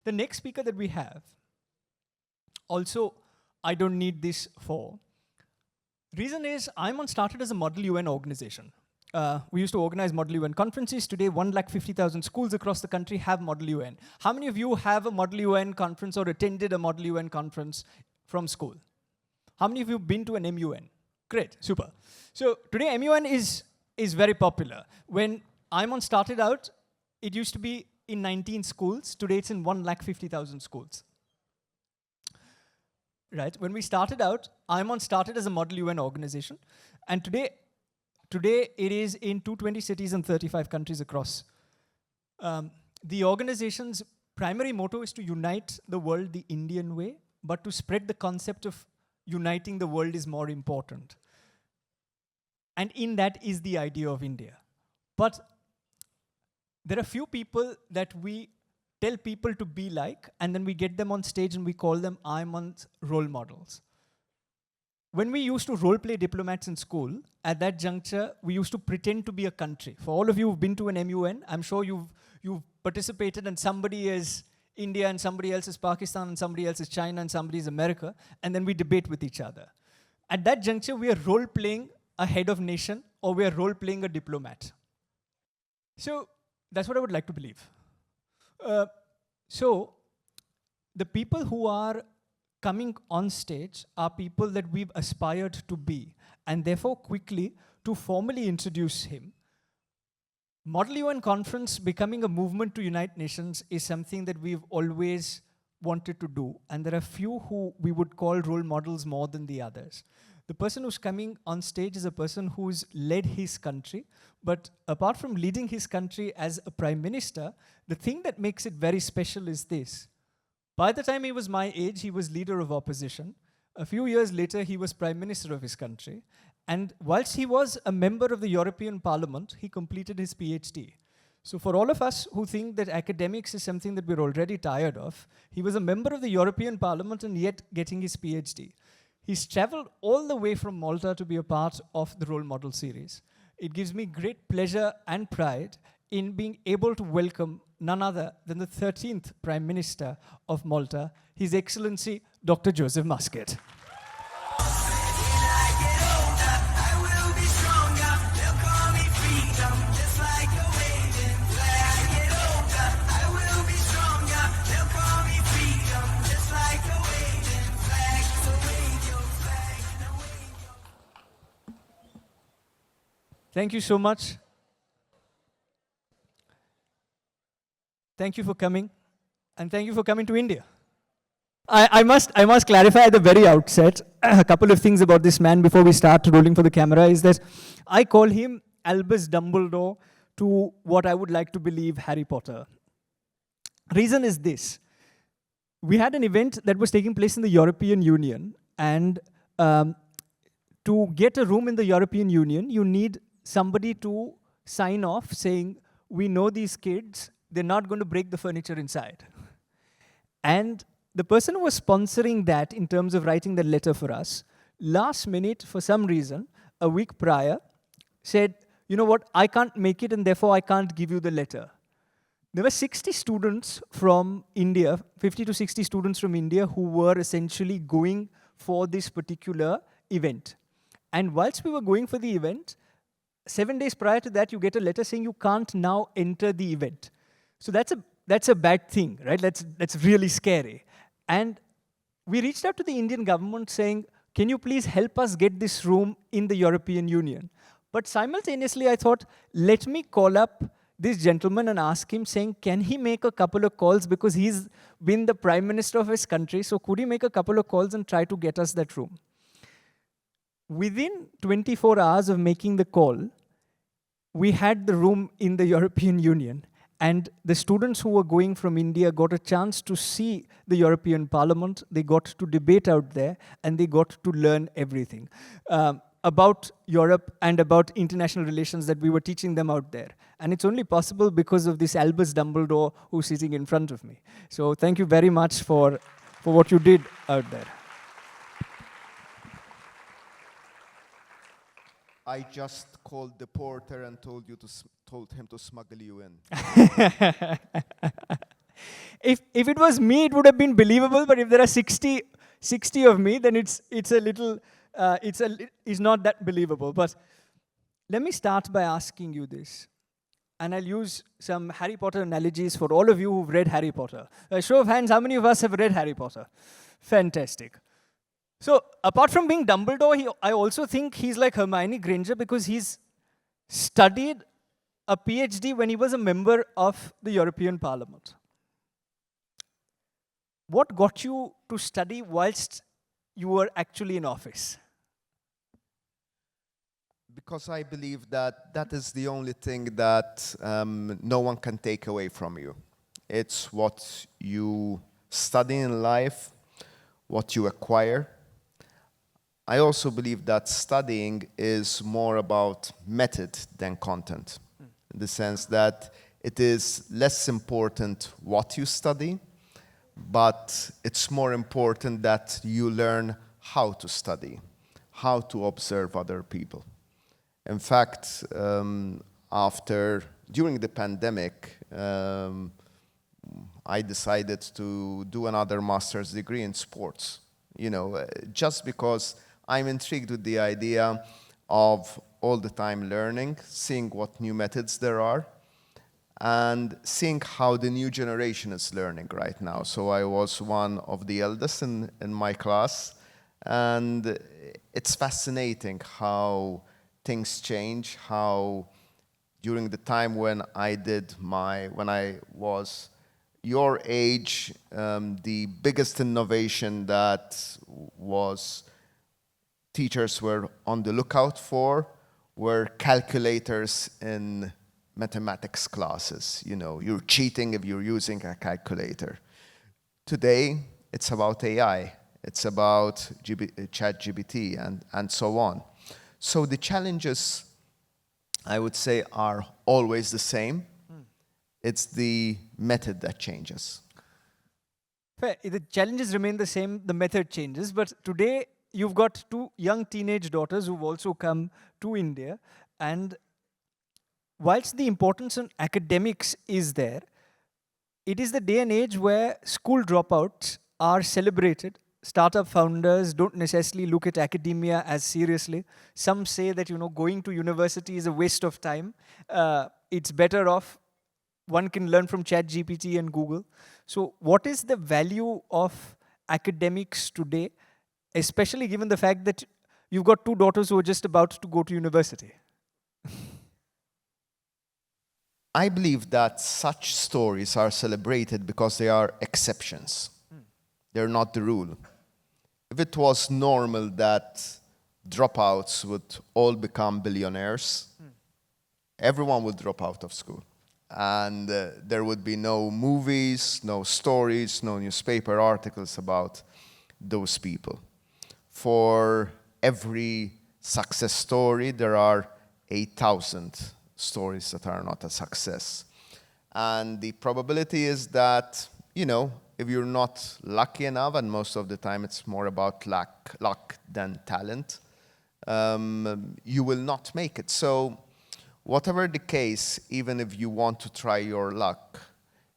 The next speaker that we have, also, I don't need this for. Reason is, I.I.M.U.N started as a Model UN organization. We used to organize Model UN conferences. Today, 150,000 schools across the country have Model UN. How many of you have a Model UN conference or attended a Model UN conference from school? How many of you have been to an I.I.M.U.N? Great, super. So today, I.I.M.U.N is very popular. When I.I.M.U.N started out, it used to be in 19 schools. Today, it's in 150,000 schools. Right? When we started out, I.I.M.U.N started as a Model UN organization. And today it is in 220 cities and 35 countries across. The organization's primary motto is to unite the world the Indian way, but to spread the concept of uniting the world is more important. And in that is the idea of India. But there are few people that we tell people to be like, and then we get them on stage and we call them I.I.M.U.N's role models. When we used to role play diplomats in school, at that juncture, we used to pretend to be a country. For all of you who've been to an I.I.M.U.N, I'm sure you've participated, and somebody is India, and somebody else is Pakistan, and somebody else is China, and somebody is America, and then we debate with each other. At that juncture, we are role-playing a head of nation, or we are role-playing a diplomat. So that's what I would like to believe. So the people who are coming on stage are people that we've aspired to be, and therefore quickly, to formally introduce him, Model UN Conference becoming a movement to unite nations is something that we've always wanted to do, and there are few who we would call role models more than the others. The person who's coming on stage is a person who's led his country, but apart from leading his country as a prime minister, the thing that makes it very special is this. By the time he was my age, he was leader of opposition. A few years later, he was prime minister of his country. And whilst he was a member of the European Parliament, he completed his PhD. So for all of us who think that academics is something that we're already tired of, he was a member of the European Parliament and yet getting his PhD. He's traveled all the way from Malta to be a part of the role model series. It gives me great pleasure and pride in being able to welcome none other than the 13th Prime Minister of Malta, His Excellency Dr. Joseph Muscat. Thank you so much. Thank you for coming, and thank you for coming to India. I must clarify at the very outset a couple of things about this man before we start rolling for the camera, is that I call him Albus Dumbledore to what I would like to believe Harry Potter. Reason is this. We had an event that was taking place in the European Union, and to get a room in the European Union, you need somebody to sign off saying, we know these kids, they're not going to break the furniture inside. And the person who was sponsoring that in terms of writing the letter for us, last minute, for some reason, a week prior, said, you know what, I can't make it and therefore I can't give you the letter. There were 60 students from India, 50 to 60 students from India who were essentially going for this particular event. And whilst we were going for the event, 7 days prior to that, you get a letter saying you can't now enter the event. So that's a bad thing, right? That's really scary. And we reached out to the Indian government saying, can you please help us get this room in the European Union? But simultaneously, I thought, let me call up this gentleman and ask him, saying, can he make a couple of calls? Because he's been the prime minister of his country, so could he make a couple of calls and try to get us that room? Within 24 hours of making the call, we had the room in the European Union. And the students who were going from India got a chance to see the European Parliament. They got to debate out there, and they got to learn everything about Europe and about international relations that we were teaching them out there. And it's only possible because of this Albus Dumbledore who's sitting in front of me. So thank you very much for what you did out there. I just called the porter and told him to smuggle you in. If it was me, it would have been believable. But if there are 60 of me, then it's a little it's not that believable. But let me start by asking you this, and I'll use some Harry Potter analogies for all of you who've read Harry Potter. A show of hands, how many of us have read Harry Potter? Fantastic. So apart from being Dumbledore, I also think he's like Hermione Granger because he's studied a PhD when he was a member of the European Parliament. What got you to study whilst you were actually in office? Because I believe that that is the only thing that no one can take away from you. It's what you study in life, what you acquire. I also believe that studying is more about method than content, in the sense that it is less important what you study, but it's more important that you learn how to study, how to observe other people. In fact, during the pandemic, I decided to do another master's degree in sports, just because I'm intrigued with the idea of all the time learning, seeing what new methods there are, and seeing how the new generation is learning right now. So I was one of the eldest in my class, and it's fascinating how things change, how during the time when I was your age, the biggest innovation that teachers were on the lookout for were calculators in mathematics classes. You're cheating if you're using a calculator. Today, it's about AI. It's about ChatGPT and so on. So the challenges, I would say, are always the same. It's the method that changes. Fair. The challenges remain the same, the method changes. But today, you've got two young teenage daughters who've also come to India. And whilst the importance on academics is there, it is the day and age where school dropouts are celebrated. Startup founders don't necessarily look at academia as seriously. Some say that going to university is a waste of time. It's better off. One can learn from ChatGPT and Google. So what is the value of academics today, especially given the fact that you've got two daughters who are just about to go to university? I believe that such stories are celebrated because they are exceptions. They're not the rule. If it was normal that dropouts would all become billionaires, everyone would drop out of school. And there would be no movies, no stories, no newspaper articles about those people. For every success story, there are 8,000 stories that are not a success. And the probability is that, if you're not lucky enough, and most of the time it's more about luck than talent, you will not make it. So whatever the case, even if you want to try your luck,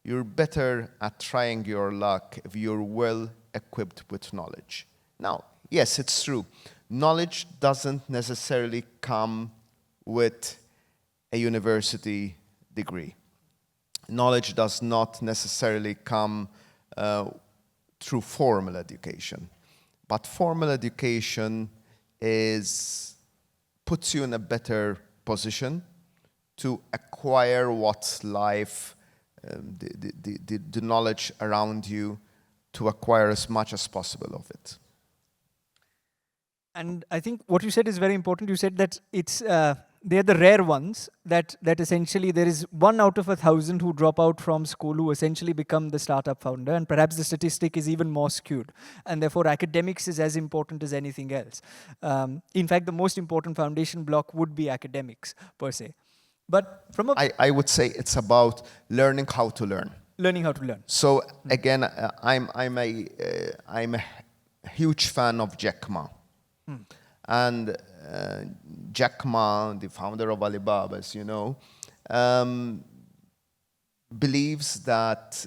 you're better at trying your luck if you're well equipped with knowledge. Now, yes, it's true. Knowledge doesn't necessarily come with a university degree. Knowledge does not necessarily come through formal education. But formal education puts you in a better position to acquire what life, the knowledge around you, to acquire as much as possible of it. And I think what you said is very important. You said that they're the rare ones, that essentially there is 1 out of 1,000 who drop out from school who essentially become the startup founder, and perhaps the statistic is even more skewed. And therefore, academics is as important as anything else. In fact, the most important foundation block would be academics, per se. But from I would say it's about learning how to learn. Learning how to learn. So again, I'm a huge fan of Jack Ma. And Jack Ma, the founder of Alibaba, as you know, believes that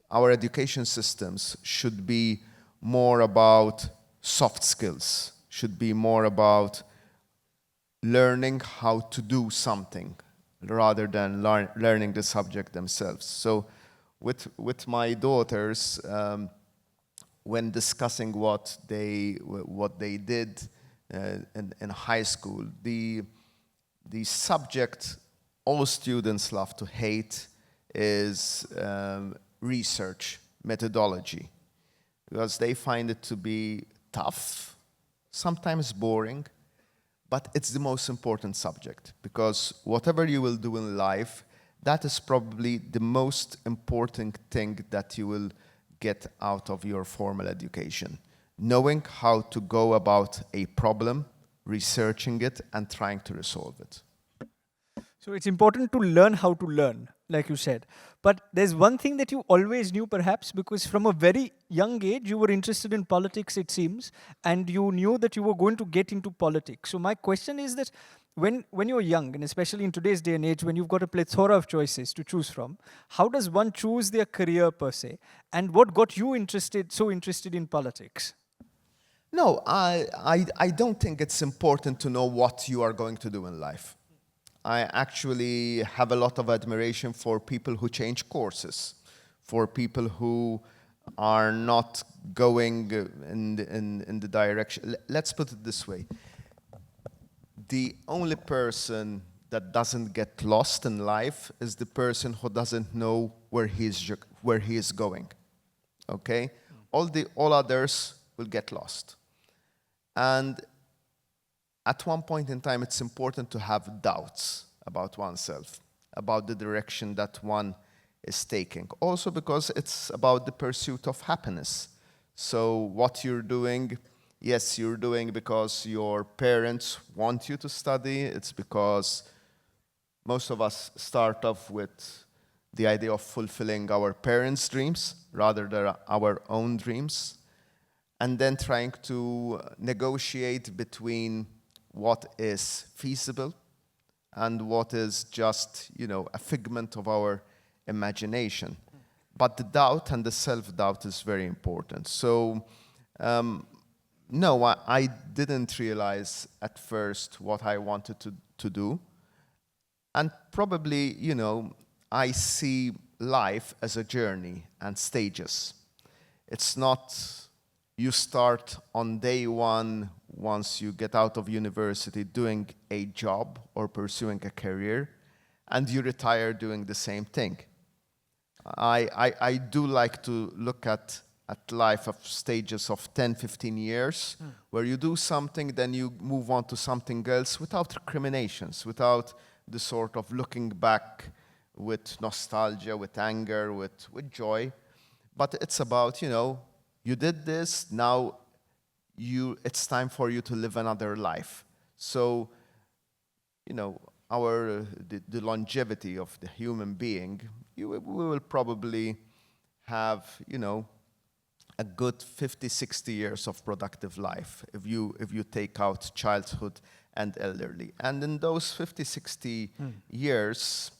our education systems should be more about soft skills, should be more about learning how to do something rather than learning the subject themselves. So with my daughters, when discussing what they did in high school, the subject all students love to hate is research methodology, because they find it to be tough, sometimes boring, but it's the most important subject, because whatever you will do in life, that is probably the most important thing that you will get out of your formal education. Knowing how to go about a problem, researching it, and trying to resolve it. So it's important to learn how to learn, like you said. But there's one thing that you always knew, perhaps, because from a very young age, you were interested in politics, it seems, and you knew that you were going to get into politics. So my question is that when you're young, and especially in today's day and age, when you've got a plethora of choices to choose from, how does one choose their career per se? And what got you so interested in politics? No, I don't think it's important to know what you are going to do in life. I actually have a lot of admiration for people who change courses, for people who are not going in the direction. Let's put it this way. The only person that doesn't get lost in life is the person who doesn't know where he is going. Okay? All others will get lost. And at one point in time, it's important to have doubts about oneself, about the direction that one is taking. Also because it's about the pursuit of happiness. So what you're doing, yes, you're doing because your parents want you to study. It's because most of us start off with the idea of fulfilling our parents' dreams rather than our own dreams, and then trying to negotiate between what is feasible and what is just, a figment of our imagination. But the doubt and the self-doubt is very important. So, no, I didn't realize at first what I wanted to do. And probably, I see life as a journey and stages. It's not you start on day one, once you get out of university, doing a job or pursuing a career, and you retire doing the same thing. I do like to look at life of stages of 10, 15 years, where you do something, then you move on to something else without recriminations, without the sort of looking back with nostalgia, with anger, with joy. But it's about, you did this, now it's time for you to live another life. So, the longevity of the human being, we will probably have, a good 50, 60 years of productive life if you take out childhood and elderly. And in those 50, 60 years,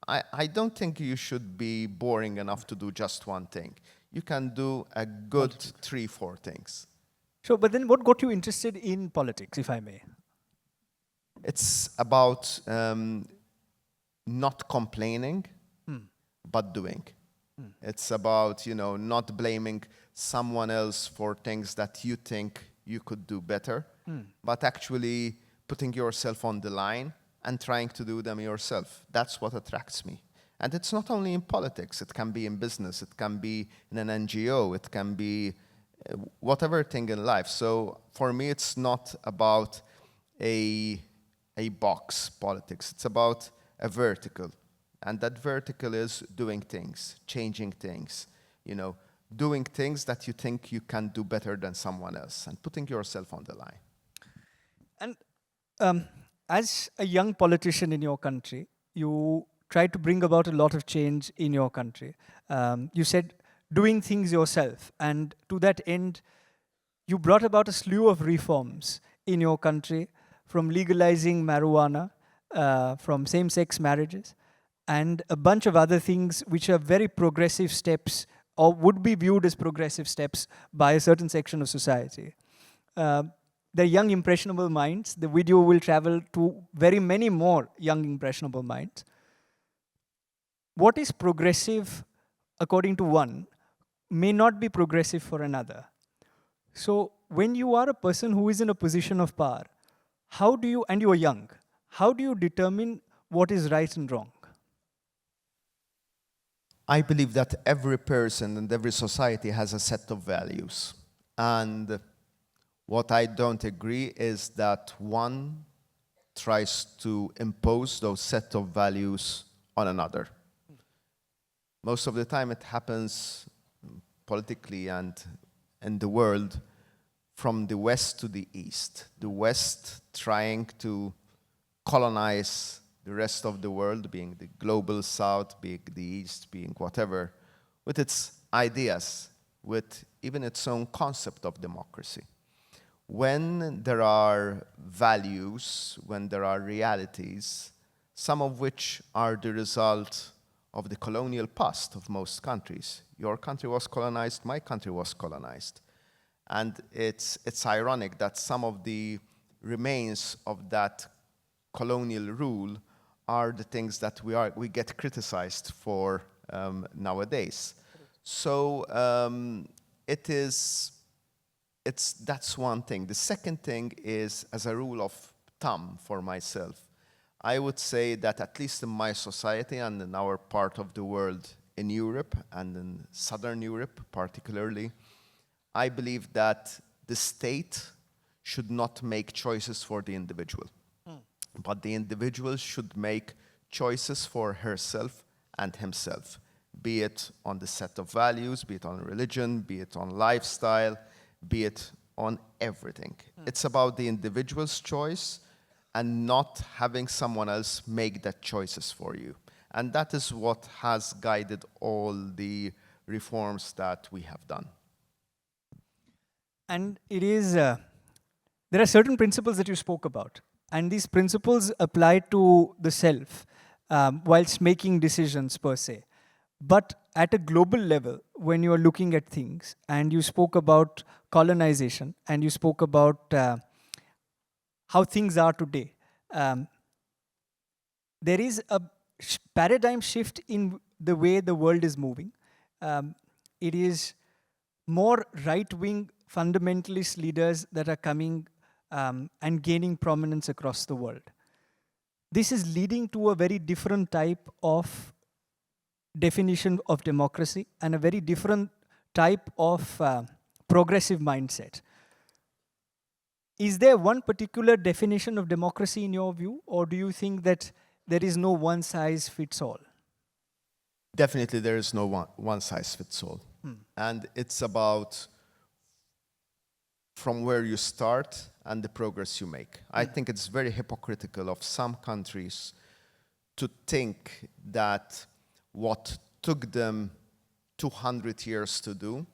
I don't think you should be boring enough to do just one thing. You can do a good 3, 4 things. So, but then what got you interested in politics, if I may? It's about not complaining, but doing. It's about, not blaming someone else for things that you think you could do better, but actually putting yourself on the line and trying to do them yourself. That's what attracts me. And it's not only in politics. It can be in business. It can be in an NGO. It can be whatever thing in life. So for me, it's not about a box politics. It's about a vertical. And that vertical is doing things, changing things, doing things that you think you can do better than someone else and putting yourself on the line. And as a young politician in your country, you tried to bring about a lot of change in your country. You said doing things yourself. And to that end, you brought about a slew of reforms in your country, from legalizing marijuana, from same-sex marriages. and a bunch of other things which are very progressive steps or would be viewed as progressive steps by a certain section of society. The young impressionable minds, the video will travel to very many more young impressionable minds. What is progressive according to one may not be progressive for another. So when you are a person who is in a position of power, how do you, and you are young, how do you determine what is right and wrong? I believe that every person and every society has a set of values. And what I don't agree is that one tries to impose those set of values on another. Most of the time it happens politically and in the world from the West to the East. The West trying to colonize the rest of the world, being the global South, being the East, being whatever, with its ideas, with even its own concept of democracy. When there are values, when there are realities, some of which are the result of the colonial past of most countries. Your country was colonized, my country was colonized. And it's ironic that some of the remains of that colonial rule are the things that we get criticized for nowadays. So that's one thing. The second thing is, as a rule of thumb for myself, I would say that at least in my society and in our part of the world, in Europe and in Southern Europe particularly, I believe that the state should not make choices for the individual. But the individual should make choices for herself and himself, be it on the set of values, be it on religion, be it on lifestyle, be it on everything. It's about the individual's choice and not having someone else make that choices for you. And that is what has guided all the reforms that we have done. And it is, there are certain principles that you spoke about. And these principles apply to the self whilst making decisions per se. But at a global level, when you are looking at things, and you spoke about colonization, and you spoke about how things are today, there is a paradigm shift in the way the world is moving. It is more right-wing fundamentalist leaders that are coming and gaining prominence across the world. This is leading to a very different type of definition of democracy and a very different type of progressive mindset. Is there one particular definition of democracy in your view, or do you think that there is no one size fits all? Definitely there is no one size fits all. And it's about from where you start and the progress you make. I think it's very hypocritical of some countries to think that what took them 200 years to do,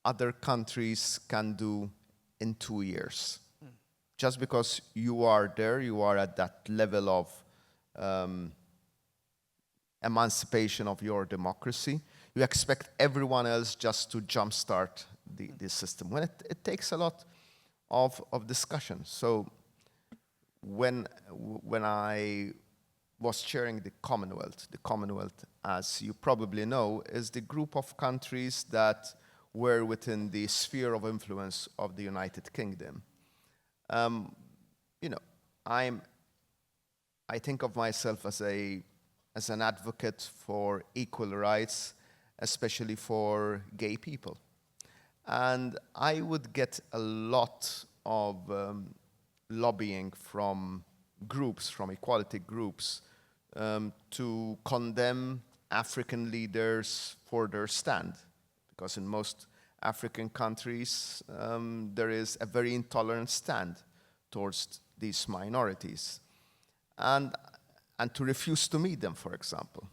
other countries can do in 2 years. Just because you are there, you are at that level of emancipation of your democracy, you expect everyone else just to jumpstart the system, when it takes a lot of discussion. So when I was chairing the Commonwealth, as you probably know, is the group of countries that were within the sphere of influence of the United Kingdom. You know, I think of myself as an advocate for equal rights, especially for gay people. And I would get a lot of lobbying from groups, from equality groups, to condemn African leaders for their stand. Because in most African countries, there is a very intolerant stand towards these minorities. And to refuse to meet them, for example.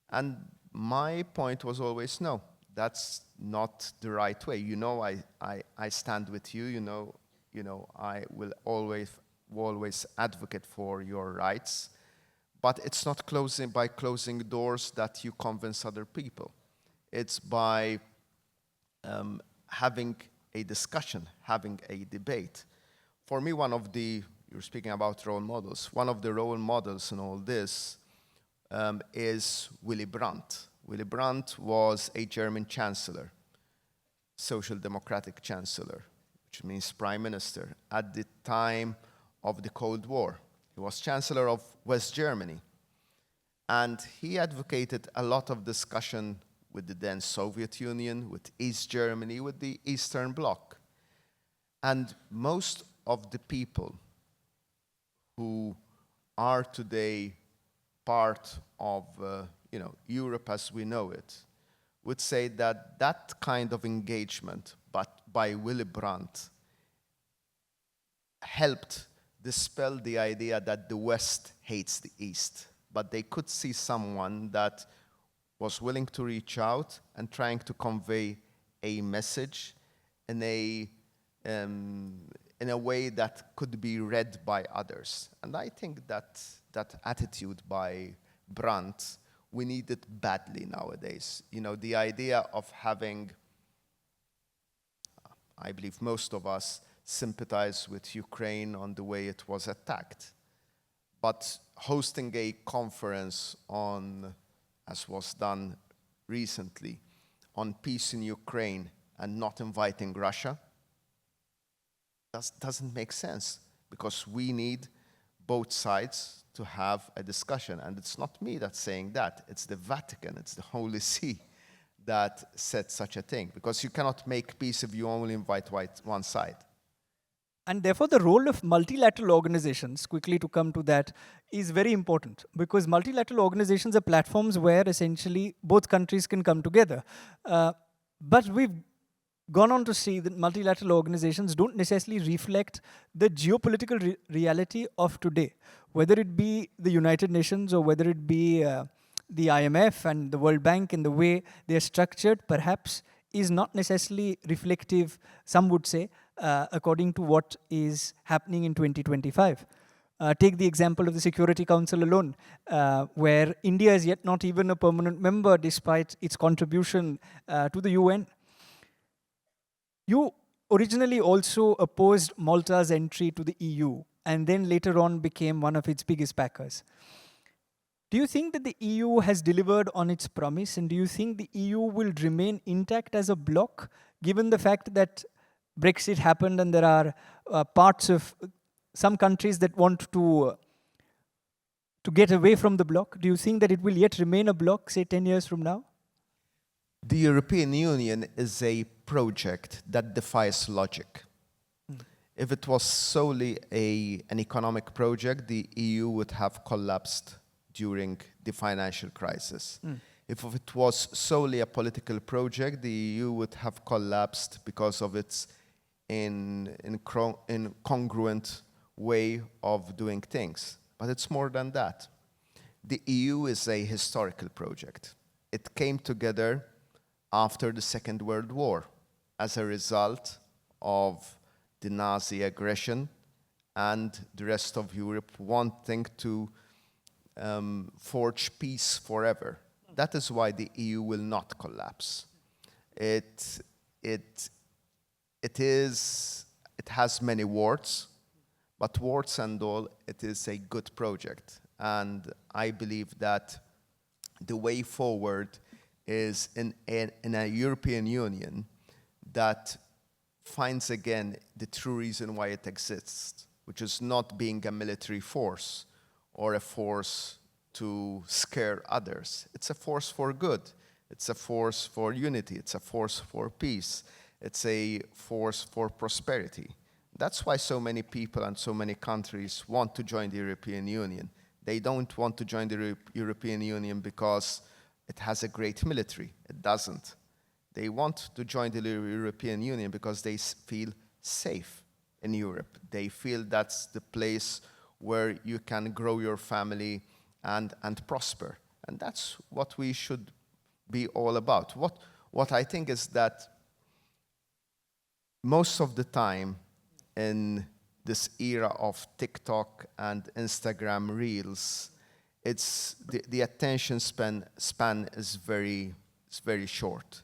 And my point was always, no, that's not the right way. You know, I stand with you. You know, I will always advocate for your rights. But it's not closing by closing doors that you convince other people. It's by having a discussion, having a debate. For me, you're speaking about role models, one of the role models in all this is Willy Brandt. Willy Brandt was a German chancellor, social democratic chancellor, which means prime minister, at the time of the Cold War. He was chancellor of West Germany. And he advocated a lot of discussion with the then Soviet Union, with East Germany, with the Eastern Bloc. And most of the people who are today part of Europe as we know it would say that that kind of engagement, but by Willy Brandt, helped dispel the idea that the West hates the East. But they could see someone that was willing to reach out and trying to convey a message in a way that could be read by others. And I think that attitude by Brandt, we need it badly nowadays. The idea of having, I believe most of us sympathize with Ukraine on the way it was attacked. But hosting a conference on, as was done recently, on peace in Ukraine and not inviting Russia, doesn't make sense, because we need both sides to have a discussion. And it's not me that's saying that, it's the Vatican, it's the Holy See that said such a thing, because you cannot make peace if you only invite one side. And therefore, the role of multilateral organizations, quickly to come to that, is very important, because multilateral organizations are platforms where essentially both countries can come together. But we've gone on to see that multilateral organizations don't necessarily reflect the geopolitical reality of today, whether it be the United Nations or whether it be the IMF and the World Bank, in the way they're structured, perhaps is not necessarily reflective, some would say, according to what is happening in 2025. Take the example of the Security Council alone, where India is yet not even a permanent member despite its contribution to the UN. You originally also opposed Malta's entry to the EU, and then later on became one of its biggest backers. Do you think that the EU has delivered on its promise, and do you think the EU will remain intact as a bloc, given the fact that Brexit happened and there are parts of some countries that want to get away from the bloc? Do you think that it will yet remain a bloc, say 10 years from now? The European Union is a project that defies logic. If it was solely an economic project, the EU would have collapsed during the financial crisis. If it was solely a political project, the EU would have collapsed because of its incongruent way of doing things. But it's more than that. The EU is a historical project. It came together after the Second World War as a result of the Nazi aggression and the rest of Europe wanting to forge peace forever. That is why the EU will not collapse. It has many warts, but warts and all, it is a good project. And I believe that the way forward is in a European Union that finds again the true reason why it exists, which is not being a military force or a force to scare others. It's a force for good. It's a force for unity. It's a force for peace. It's a force for prosperity. That's why so many people and so many countries want to join the European Union. They don't want to join the European Union because it has a great military. It doesn't. They want to join the European Union because they feel safe in Europe. They feel that's the place where you can grow your family and prosper. And that's what we should be all about. What I think is that most of the time in this era of TikTok and Instagram Reels, it's the attention span is very short.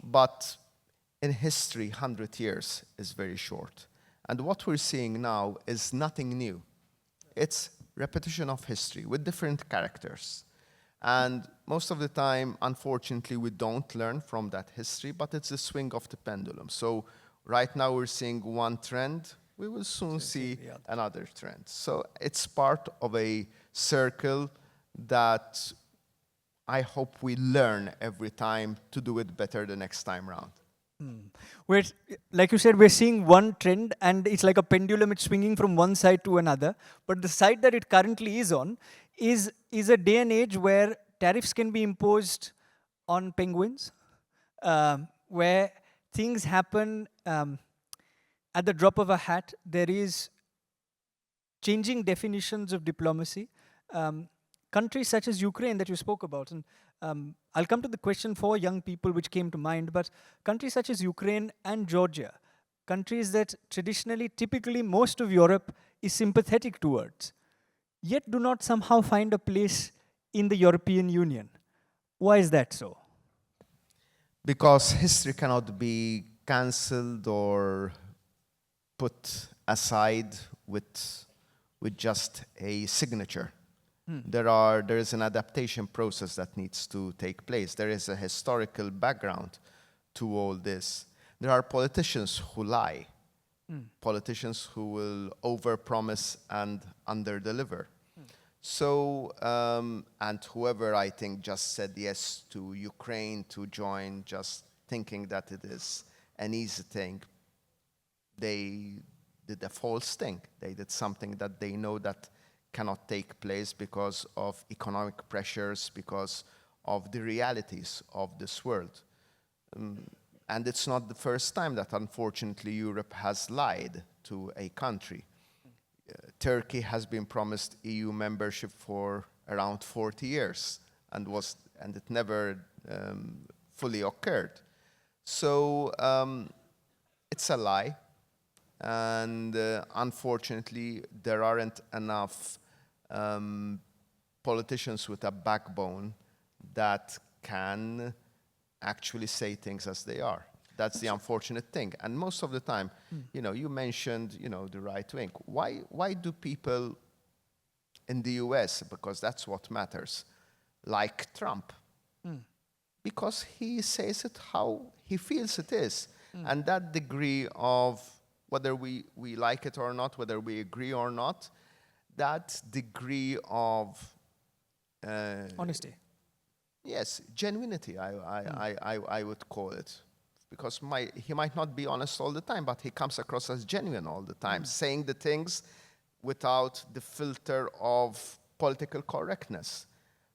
But in history, 100 years is very short. And what we're seeing now is nothing new. It's repetition of history with different characters. And most of the time, unfortunately, we don't learn from that history, but it's a swing of the pendulum. So right now we're seeing one trend, we will soon see another trend. So it's part of a circle that I hope we learn every time to do it better the next time round. We're, like you said, we're seeing one trend, and it's like a pendulum, it's swinging from one side to another. But the side that it currently is on is a day and age where tariffs can be imposed on penguins, where things happen at the drop of a hat. There is changing definitions of diplomacy. Countries such as Ukraine that you spoke about, and I'll come to the question for young people which came to mind, but countries such as Ukraine and Georgia, countries that traditionally, typically most of Europe is sympathetic towards, yet do not somehow find a place in the European Union. Why is that so? Because history cannot be cancelled or put aside with just a signature. There is an adaptation process that needs to take place. There is a historical background to all this. There are politicians who lie, politicians who will overpromise and underdeliver. So, and whoever I think just said yes to Ukraine to join, just thinking that it is an easy thing, they did a false thing. They did something that they know that cannot take place because of economic pressures, because of the realities of this world. And it's not the first time that, unfortunately, Europe has lied to a country. Turkey has been promised EU membership for around 40 years, and it never fully occurred. So it's a lie, and unfortunately, there aren't enough politicians with a backbone that can actually say things as they are. That's the unfortunate thing. And most of the time, you mentioned, the right wing. Why do people in the US, because that's what matters, like Trump? Because he says it how he feels it is. And that degree of whether we like it or not, whether we agree or not, that degree of honesty. Yes, genuinity, I would call it. Because he might not be honest all the time, but he comes across as genuine all the time, saying the things without the filter of political correctness.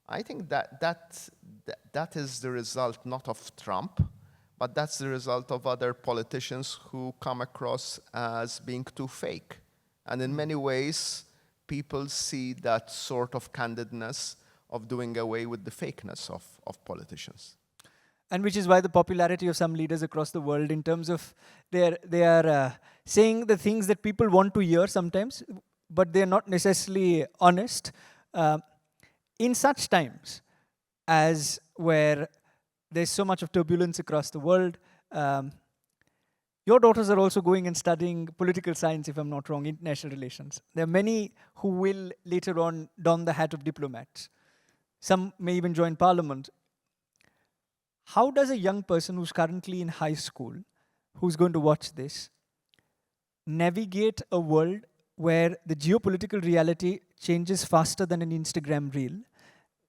I think that is the result not of Trump, but that's the result of other politicians who come across as being too fake. And in many ways, people see that sort of candidness of doing away with the fakeness of politicians. And which is why the popularity of some leaders across the world, in terms of they are saying the things that people want to hear sometimes, but they're not necessarily honest. In such times as where there's so much of turbulence across the world, your daughters are also going and studying political science, if I'm not wrong, international relations. There are many who will later on don the hat of diplomats. Some may even join parliament. How does a young person who's currently in high school, who's going to watch this, navigate a world where the geopolitical reality changes faster than an Instagram reel,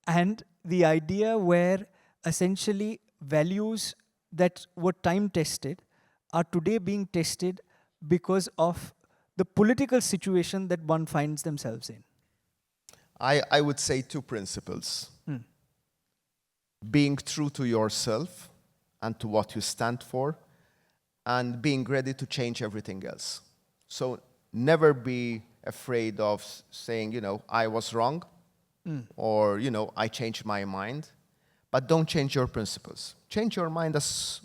and the idea where essentially values that were time-tested are today being tested because of the political situation that one finds themselves in? I would say two principles. Being true to yourself and to what you stand for, and being ready to change everything else. So never be afraid of saying, I was wrong, or, I changed my mind, but don't change your principles. Change your mind as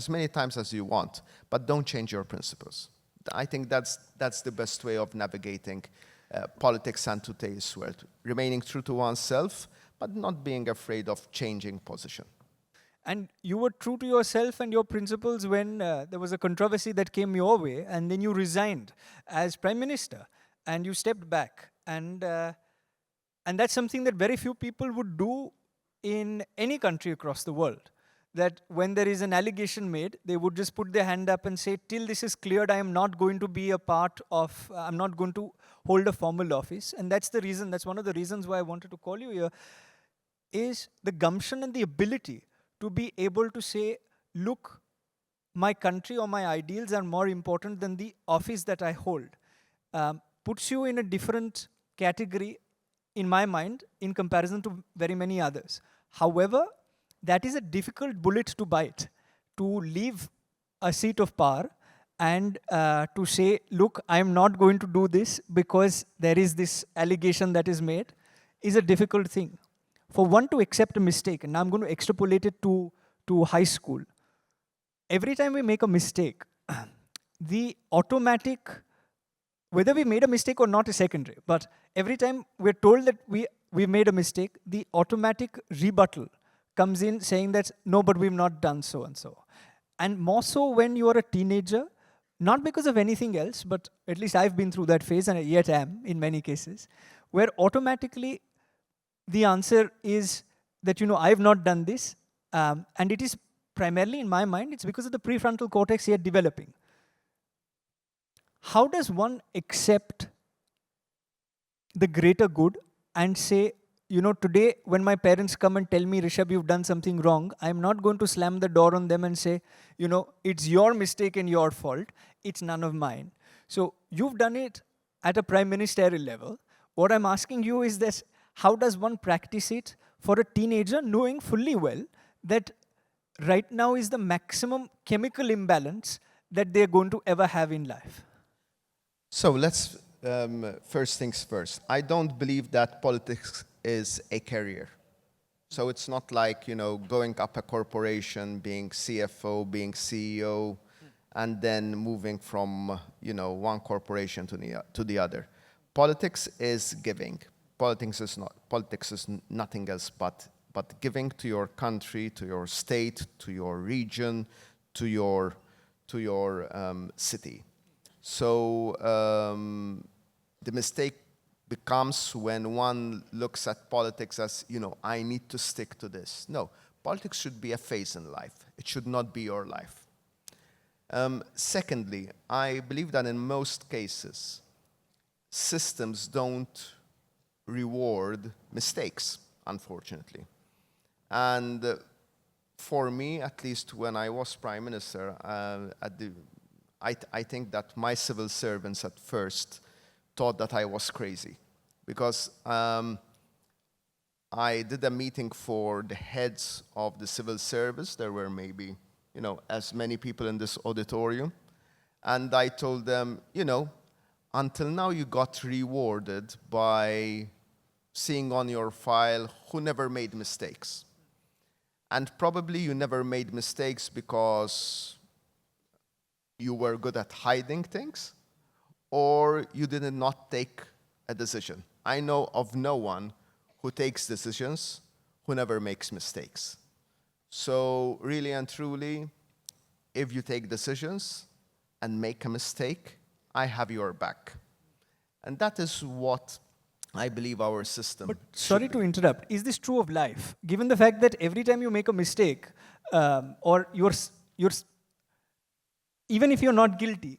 many times as you want, but don't change your principles. I think that's the best way of navigating politics and today's world. Remaining true to oneself, but not being afraid of changing position. And you were true to yourself and your principles when there was a controversy that came your way, and then you resigned as Prime Minister, and you stepped back. And that's something that very few people would do in any country across the world. That when there is an allegation made, they would just put their hand up and say, till this is cleared, I am not going to be a part of, I'm not going to hold a formal office. And that's the reason, that's one of the reasons why I wanted to call you here, is the gumption and the ability to be able to say, look, my country or my ideals are more important than the office that I hold. Puts you in a different category, in my mind, in comparison to very many others. However, that is a difficult bullet to bite, to leave a seat of power and to say, look, I am not going to do this because there is this allegation that is made, is a difficult thing. For one to accept a mistake, and now I'm going to extrapolate it to high school. Every time we make a mistake, the automatic, whether we made a mistake or not is secondary, but every time we're told that we made a mistake, the automatic rebuttal comes in saying that, no, but we've not done so and so. And more so when you are a teenager, not because of anything else, but at least I've been through that phase, and I yet am in many cases, where automatically the answer is that, you know, I've not done this, and it is primarily, in my mind, it's because of the prefrontal cortex yet developing. How does one accept the greater good and say, you know, today when my parents come and tell me, Rishabh, you've done something wrong, I'm not going to slam the door on them and say, you know, it's your mistake and your fault, it's none of mine. So you've done it at a prime ministerial level. What I'm asking you is this: how does one practice it for a teenager, knowing fully well that right now is the maximum chemical imbalance that they're going to ever have in life? So let's, first things first. I don't believe that politics is a career. So it's not like, you know, going up a corporation, being CFO, being CEO, and then moving from, you know, one corporation to the other. Politics is giving. Politics is nothing else but giving to your country, to your state, to your region, to your city. So the mistake becomes when one looks at politics as, you know, I need to stick to this. No, politics should be a phase in life. It should not be your life. Secondly, I believe that in most cases, systems don't reward mistakes, unfortunately. And for me, at least when I was Prime Minister, I think that my civil servants at first thought that I was crazy, because I did a meeting for the heads of the civil service. There were maybe, you know, as many people in this auditorium. And I told them, you know, until now you got rewarded by seeing on your file who never made mistakes. And probably you never made mistakes because you were good at hiding things, or you did not take a decision. I know of no one who takes decisions who never makes mistakes. So really and truly, if you take decisions and make a mistake, I have your back. And that is what I believe our system. But sorry to interrupt. Is this true of life? Given the fact that every time you make a mistake, or even if you're not guilty,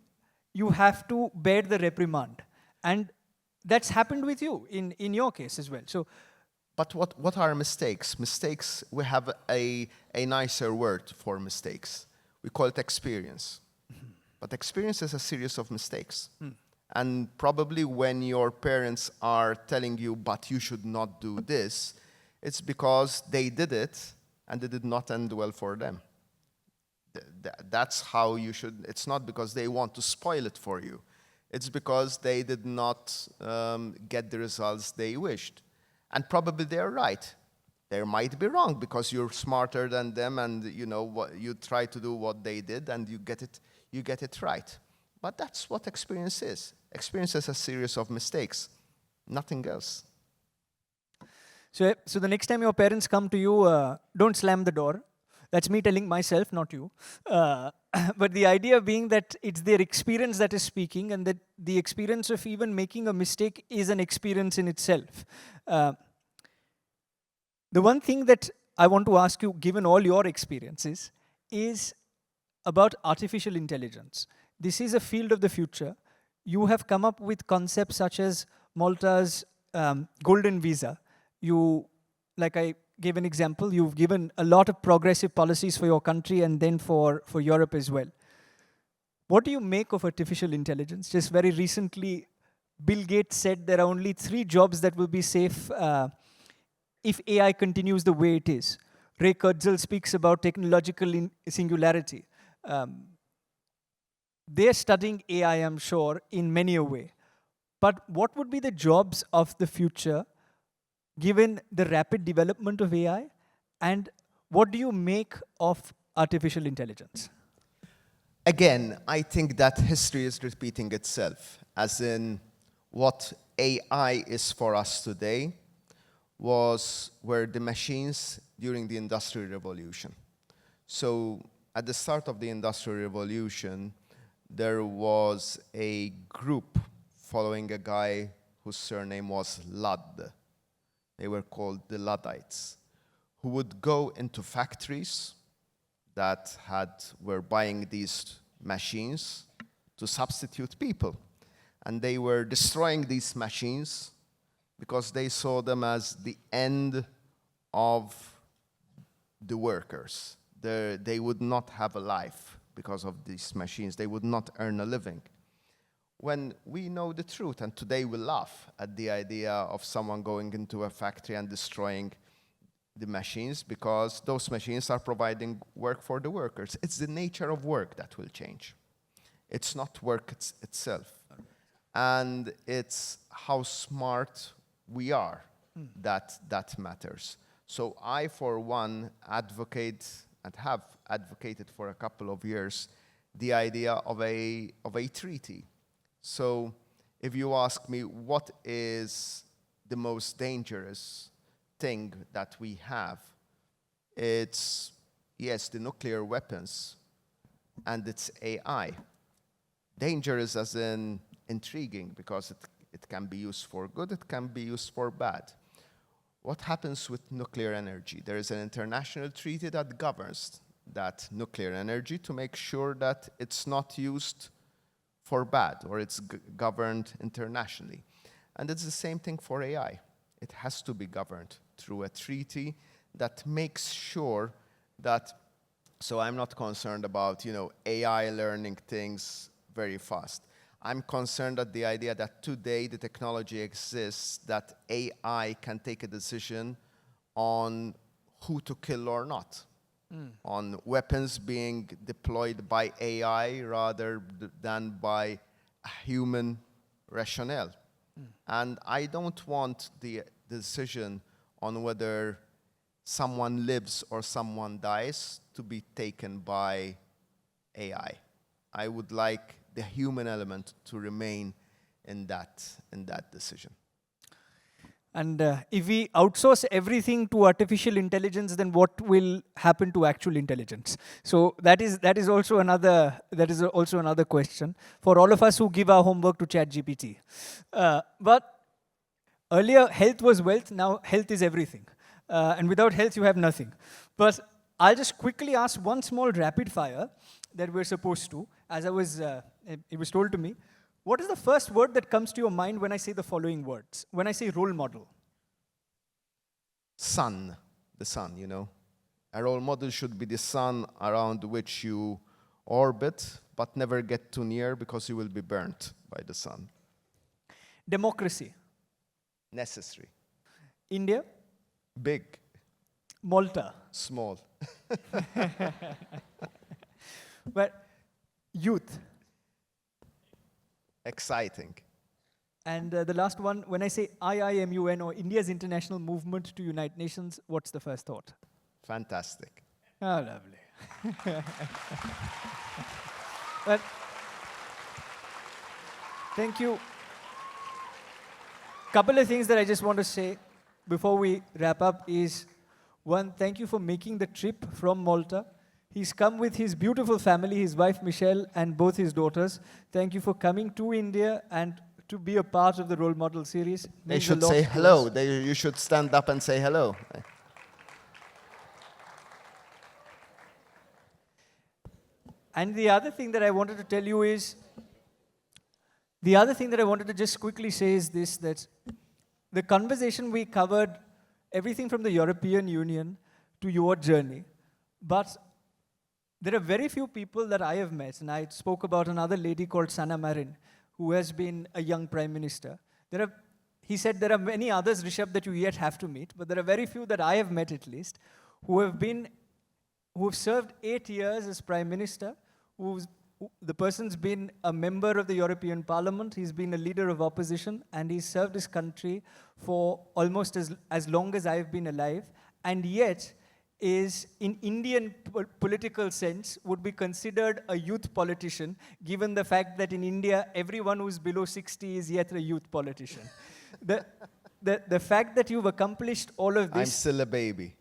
you have to bear the reprimand. And that's happened with you in your case as well. So, but what are mistakes? Mistakes, we have a nicer word for mistakes. We call it experience. But experience is a series of mistakes. And probably when your parents are telling you, but you should not do this, it's because they did it and it did not end well for them. That's how you should, it's not because they want to spoil it for you. It's because they did not get the results they wished. And probably they're right. They might be wrong because you're smarter than them, and you know what, you try to do what they did and you get it right. But that's what experience is. Experience is a series of mistakes. Nothing else. So the next time your parents come to you, don't slam the door. That's me telling myself, not you. But the idea being that it's their experience that is speaking, and that the experience of even making a mistake is an experience in itself. The one thing that I want to ask you, given all your experiences, is about artificial intelligence. This is a field of the future. You have come up with concepts such as Malta's golden visa. Like I gave an example, you've given a lot of progressive policies for your country and then for Europe as well. What do you make of artificial intelligence? Just very recently, Bill Gates said there are only 3 jobs that will be safe if AI continues the way it is. Ray Kurzweil speaks about technological singularity. They're studying AI, I'm sure, in many a way. But what would be the jobs of the future given the rapid development of AI? And what do you make of artificial intelligence? Again, I think that history is repeating itself, as in what AI is for us today were the machines during the Industrial Revolution. So at the start of the Industrial Revolution, there was a group following a guy whose surname was Ludd. They were called the Luddites, who would go into factories that were buying these machines to substitute people. And they were destroying these machines because they saw them as the end of the workers. They would not have a life because of these machines. They would not earn a living. When we know the truth, and today we laugh at the idea of someone going into a factory and destroying the machines, because those machines are providing work for the workers. It's the nature of work that will change. It's not work itself. And it's how smart we are that matters. So I, for one, advocate and have advocated for a couple of years the idea of a treaty. So if you ask me what is the most dangerous thing that we have, it's, yes, the nuclear weapons, and it's AI. Dangerous as in intriguing, because it can be used for good, it can be used for bad. What happens with nuclear energy? There is an international treaty that governs that nuclear energy to make sure that it's not used for bad, or it's governed internationally. And it's the same thing for AI. It has to be governed through a treaty that makes sure that, so I'm not concerned about, AI learning things very fast. I'm concerned at the idea that today the technology exists that AI can take a decision on who to kill or not, on weapons being deployed by AI rather than by a human rationale. And I don't want the decision on whether someone lives or someone dies to be taken by AI. I would like the human element to remain in that decision. And if we outsource everything to artificial intelligence, then what will happen to actual intelligence? So that is also another question for all of us who give our homework to ChatGPT. But earlier, health was wealth. Now, health is everything. And without health, you have nothing. But I'll just quickly ask one small rapid fire that we're supposed to. As it was told to me, what is the first word that comes to your mind when I say the following words? When I say role model? Sun, the sun, A role model should be the sun around which you orbit, but never get too near because you will be burnt by the sun. Democracy. Necessary. India. Big. Malta. Small. But youth. Exciting. And the last one, when I say I.I.M.U.N. or India's international movement to unite nations, what's the first thought? Fantastic. Oh, lovely. But thank you. Couple of things that I just want to say before we wrap up is, one, thank you for making the trip from Malta. He's come with his beautiful family, his wife Michelle and both his daughters. Thank you for coming to India and to be a part of the role model series. They Means a should lot say to hello. us. You should stand up and say hello. And the other thing that I wanted to tell you is, the other thing that I wanted to just quickly say is this, that the conversation we covered everything from the European Union to your journey. But there are very few people that I have met, and I spoke about another lady called Sanna Marin, who has been a young prime minister. He said there are many others, Rishabh, that you yet have to meet, but there are very few that I have met at least, who have served 8 years as prime minister, the person's been a member of the European Parliament, he's been a leader of opposition, and he's served his country for almost as long as I've been alive, and yet is, in Indian political sense, would be considered a youth politician, given the fact that in India, everyone who's below 60 is yet a youth politician. The fact that you've accomplished all of this... I'm still a baby.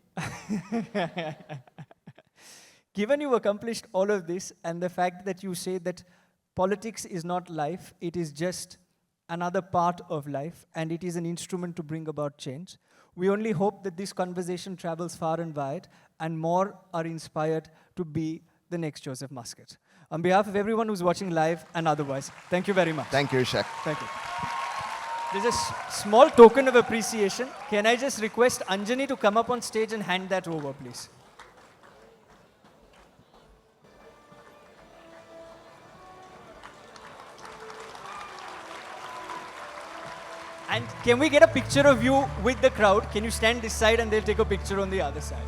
Given you've accomplished all of this, and the fact that you say that politics is not life, it is just another part of life, and it is an instrument to bring about change, we only hope that this conversation travels far and wide, and more are inspired to be the next Joseph Muscat. On behalf of everyone who's watching live and otherwise, thank you very much. Thank you, Ishak. Thank you. There's a small token of appreciation. Can I just request Anjani to come up on stage and hand that over, please? And can we get a picture of you with the crowd? Can you stand this side and they'll take a picture on the other side?